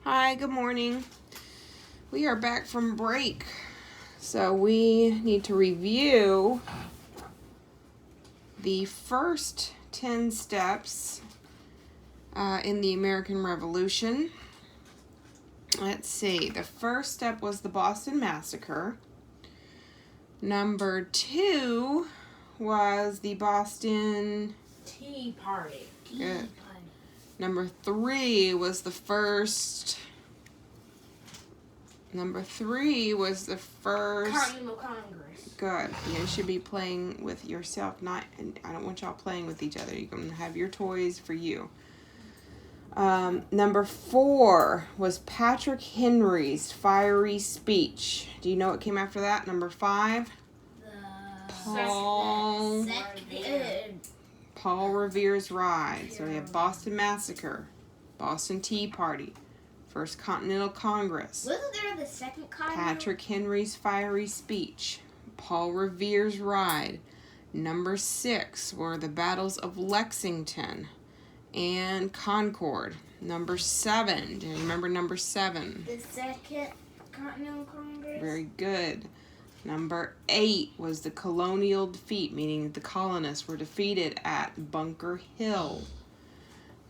Hi, good morning. We are back from break. So we need to review the first 10 steps in the American Revolution. Let's see. The first step was the Boston Massacre. Number 2 was the Boston Tea Party. Good. Number 3 was the first. Number 3 was the first. Continental Congress. Good. You should be playing with yourself, not. And I don't want y'all playing with each other. You're gonna have your toys for you. Number 4 was Patrick Henry's fiery speech. Do you know what came after that? Number 5. Paul Revere's Ride. So we have Boston Massacre, Boston Tea Party, First Continental Congress. Wasn't there the second Continental? Patrick Henry's fiery speech, Paul Revere's Ride. Number 6 were the battles of Lexington and Concord. Number 7. Do you remember number 7? The second Continental Congress. Very good. Number 8 was the colonial defeat, meaning the colonists were defeated at Bunker Hill.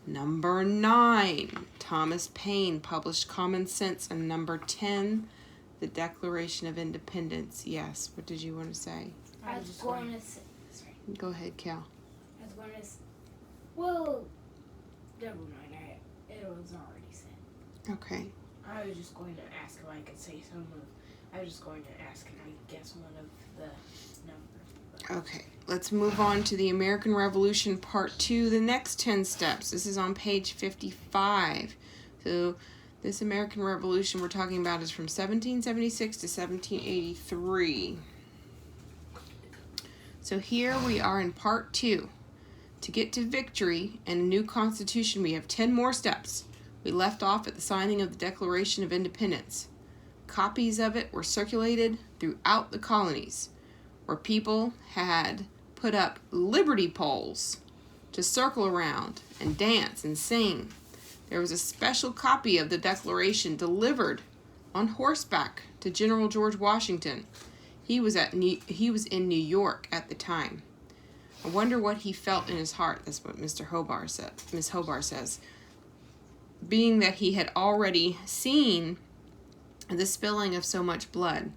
Number 9, Thomas Paine published Common Sense. And number 10, the Declaration of Independence. Yes, what did you want to say? I was going to say. Sorry. Go ahead, Cal. I was going to say. Well, never mind. It was already said. Okay. I was just going to ask if I could say some of. I was just going to ask if I could guess one of the numbers. Okay, let's move on to the American Revolution Part 2, the next 10 steps. This is on page 55. So this American Revolution we're talking about is from 1776 to 1783. So here we are in Part 2. To get to victory and a new constitution, we have 10 more steps. We left off at the signing of the Declaration of Independence. Copies of it were circulated throughout the colonies, where people had put up liberty poles to circle around and dance and sing. There was a special copy of the Declaration delivered on horseback to General George Washington. He was in New York at the time. I wonder what he felt in his heart. That's what Miss Hobart says. Being that he had already seen the spilling of so much blood,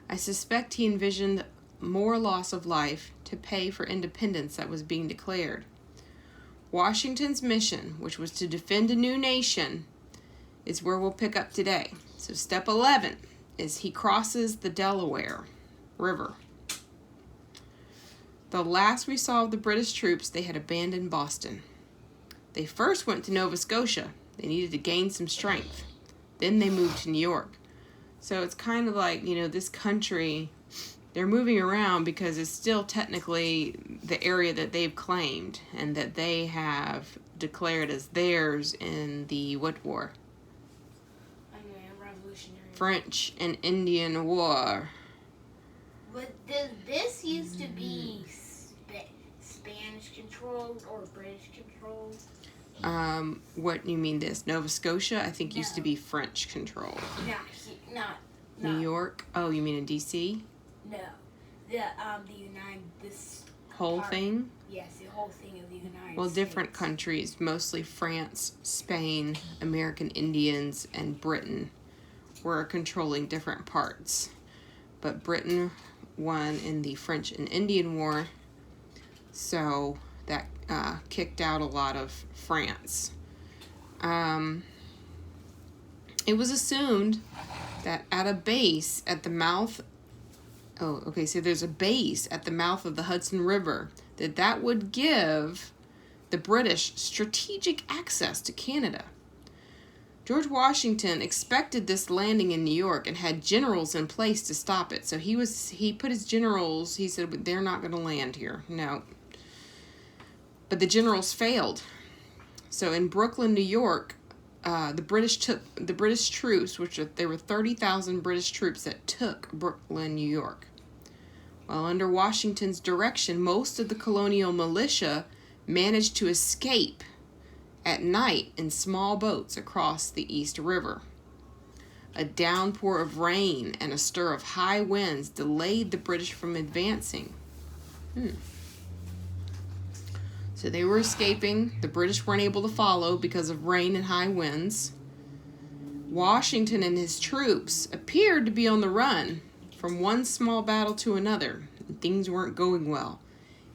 I suspect he envisioned more loss of life to pay for independence that was being declared. Washington's mission, which was to defend a new nation, is where we'll pick up today. So step 11 is he crosses the Delaware River. The last we saw of the British troops, they had abandoned Boston. They first went to Nova Scotia. They needed to gain some strength. Then they moved to New York. So it's kind of like, this country, they're moving around because it's still technically the area that they've claimed and that they have declared as theirs in the what war? Revolutionary. French and Indian War. But this used to be Spanish controlled or British controlled? What you mean this? Nova Scotia, I think, used to be French controlled. Not New York? Oh, you mean in D.C.? No. The United... This whole part, thing? Yes, the whole thing of the United Well, States. different countries, mostly France, Spain, American Indians, and Britain were controlling different parts. But Britain won in the French and Indian War, so that kicked out a lot of France. It was assumed that at a base at the mouth, so there's a base at the mouth of the Hudson River, that would give the British strategic access to Canada. George Washington expected this landing in New York and had generals in place to stop it. So he put his generals, he said, they're not going to land here. No. But the generals failed. So in Brooklyn, New York, the British troops, there were 30,000 British troops that took Brooklyn, New York. While under Washington's direction, most of the colonial militia managed to escape at night in small boats across the East River. A downpour of rain and a stir of high winds delayed the British from advancing. So they were escaping. The British weren't able to follow because of rain and high winds. Washington and his troops appeared to be on the run from one small battle to another, and things weren't going well.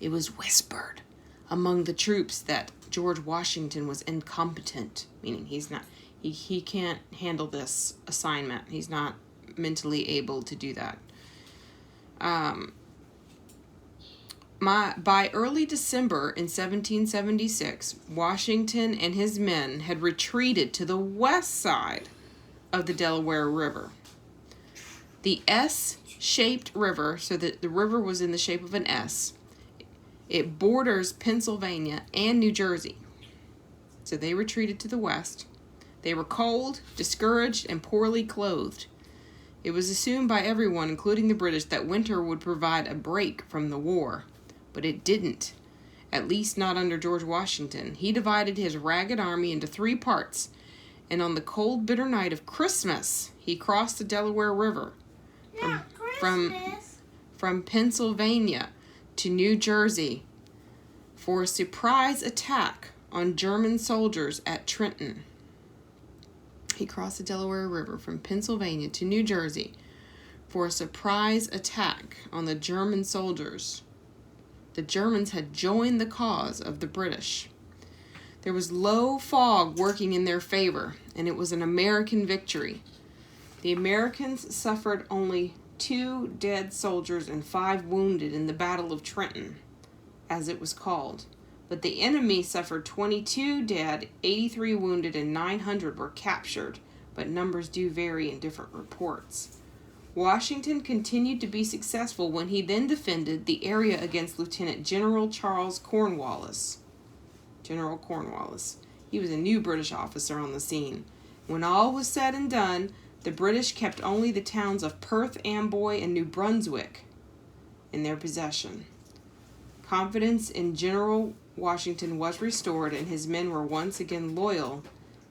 It was whispered among the troops that George Washington was incompetent, meaning he can't handle this assignment. He's not mentally able to do that. By early December in 1776, Washington and his men had retreated to the west side of the Delaware River. The S-shaped river, so that the river was in the shape of an S, it borders Pennsylvania and New Jersey. So they retreated to the west. They were cold, discouraged, and poorly clothed. It was assumed by everyone, including the British, that winter would provide a break from the war. But it didn't, at least not under George Washington. He divided his ragged army into 3 parts, and on the cold, bitter night of Christmas, he crossed the Delaware River from Pennsylvania to New Jersey for a surprise attack on German soldiers at Trenton. He crossed the Delaware River from Pennsylvania to New Jersey for a surprise attack on the German soldiers. The Germans had joined the cause of the British. There was low fog working in their favor, and it was an American victory. The Americans suffered only 2 dead soldiers and 5 wounded in the Battle of Trenton, as it was called. But the enemy suffered 22 dead, 83 wounded, and 900 were captured, but numbers do vary in different reports. Washington continued to be successful when he then defended the area against Lieutenant General Charles Cornwallis. General Cornwallis. He was a new British officer on the scene. When all was said and done, the British kept only the towns of Perth Amboy and New Brunswick in their possession. Confidence in General Washington was restored, and his men were once again loyal,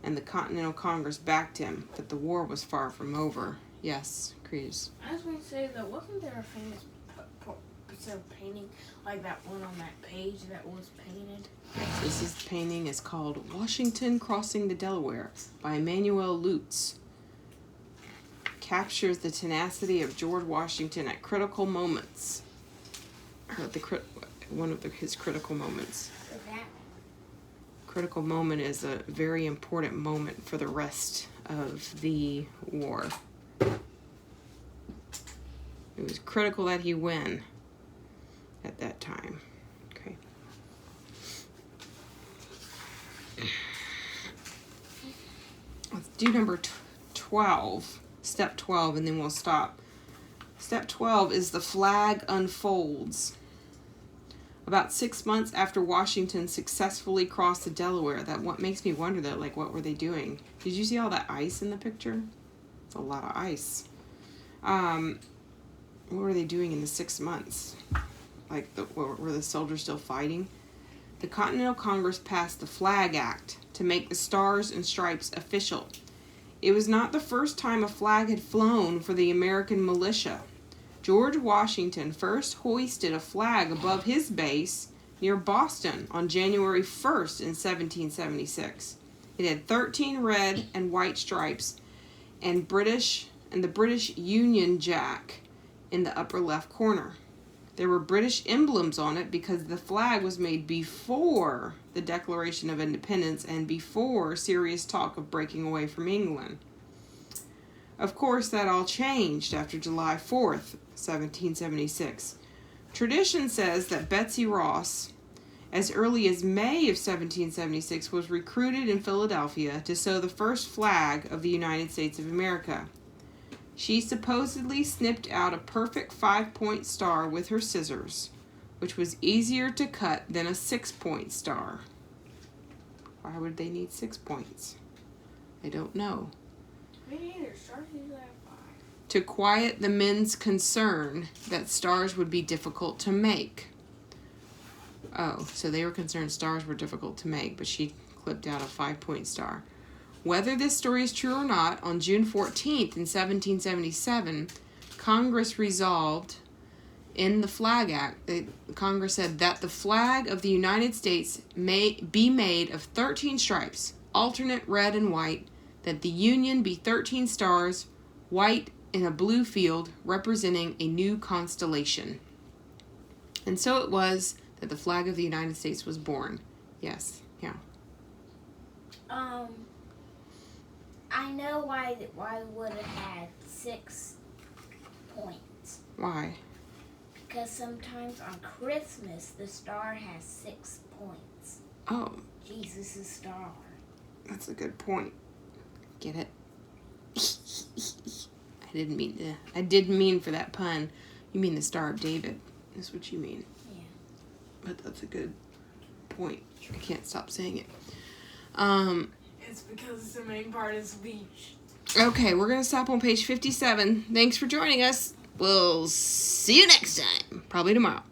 and the Continental Congress backed him, but the war was far from over. Yes, Cruz. I was going to say that wasn't there a famous piece of painting like that one on that page that was painted? This painting is called Washington Crossing the Delaware by Emmanuel Lutz. Captures the tenacity of George Washington at critical moments. His critical moments. Critical moment is a very important moment for the rest of the war. It was critical that he win at that time. Okay. Let's do number 12, step 12, and then we'll stop. Step 12 is the flag unfolds. About 6 months after Washington successfully crossed the Delaware, that what makes me wonder that, like, what were they doing? Did you see all that ice in the picture? It's a lot of ice. What were they doing in the 6 months? Like, were the soldiers still fighting? The Continental Congress passed the Flag Act to make the Stars and Stripes official. It was not the first time a flag had flown for the American militia. George Washington first hoisted a flag above his base near Boston on January 1st in 1776. It had 13 red and white stripes and the British Union Jack in the upper left corner. There were British emblems on it because the flag was made before the Declaration of Independence and before serious talk of breaking away from England. Of course, that all changed after July 4th, 1776. Tradition says that Betsy Ross, as early as May of 1776, was recruited in Philadelphia to sew the first flag of the United States of America. She supposedly snipped out a perfect 5-point star with her scissors, which was easier to cut than a 6-point star. Why would they need 6 points? I don't know. Me neither. Stars usually have 5. To quiet the men's concern that stars would be difficult to make. Oh, so they were concerned stars were difficult to make, but she clipped out a 5-point star. Whether this story is true or not, on June 14th in 1777, Congress resolved in the Flag Act, Congress said that the flag of the United States may be made of 13 stripes, alternate red and white, that the Union be 13 stars, white in a blue field, representing a new constellation. And so it was that the flag of the United States was born. Yes, yeah. I know why would have had 6 points. Why? Because sometimes on Christmas the star has 6 points. Oh, Jesus' star. that's a good point. Get it? I didn't mean for that pun. You mean the Star of David. That's what you mean. Yeah. But that's a good point. I can't stop saying it. It's because the main part is beach. Okay, we're going to stop on page 57. Thanks for joining us. We'll see you next time. Probably tomorrow.